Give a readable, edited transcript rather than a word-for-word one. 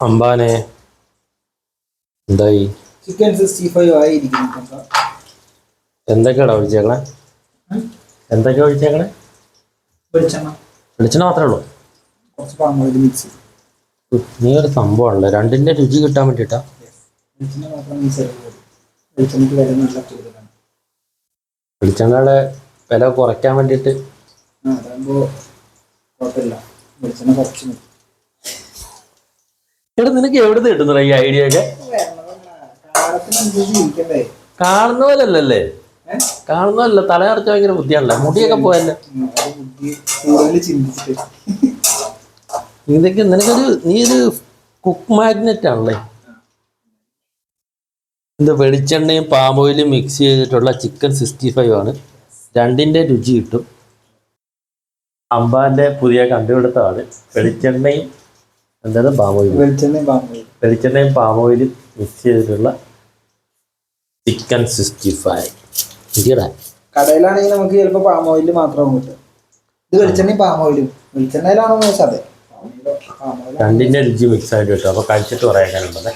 അമ്പാനെ എന്തായി? ചിക്കൻ 65 ആയിരിക്കും. എന്തൊക്കെയാടാ ഒഴിച്ചേക്കണേ? എന്തൊക്കെയാ ഒഴിച്ചേക്കണേ? വെളിച്ചെണ്ണ മാത്രമേ ഉള്ളൂ? കുറച്ച് പാം ഓയിൽ മിക്സ്. നീ ഒരു സംഭവമാണല്ലോ, രണ്ടിന്റെ രുചി കിട്ടാൻ വേണ്ടിട്ടാ. വെളിച്ചെണ്ണയുടെ വില കുറയ്ക്കാൻ വേണ്ടിട്ട്. എടാ, നിനക്ക് എവിടുന്ന് കിട്ടുന്ന ഈ ഐഡിയ ഒക്കെ? കാണുന്ന പോലല്ലേ? കാണുന്ന പോലല്ല, തലയറച്ച ഭയങ്കര ബുദ്ധിയാണല്ലോ, മുടിയൊക്കെ പോയല്ലേ. ഇതൊക്കെ നീ ഒരു കുക്ക് മാഗ്നറ്റ് ആണല്ലേ. ഇത് വെളിച്ചെണ്ണയും പാം ഓയിലും മിക്സ് ചെയ്തിട്ടുള്ള ചിക്കൻ 65 ആണ്. രണ്ടിന്റെ രുചി കിട്ടും. അമ്പാന്റെ പുതിയ കണ്ടുപിടുത്തമാണ് വെളിച്ചെണ്ണയും പാം ഓയിലും. വെളിച്ചെണ്ണയും പാം ഓയിലും മിക്സ് ചെയ്തിട്ടുള്ള ചിക്കൻ 65. കടയിലാണെങ്കിൽ നമുക്ക് ചിലപ്പോൾ പാം ഓയിൽ മാത്രമാകും കിട്ടും. ഇത് വെളിച്ചെണ്ണയും പാം ഓയിലും. വെളിച്ചെണ്ണയിലാണോ? അതെ, രണ്ടിന്റെ രുചി മിക്സ് ആയിട്ട് കിട്ടും. അപ്പൊ കഴിച്ചിട്ട് പറയാനുണ്ടല്ലേ.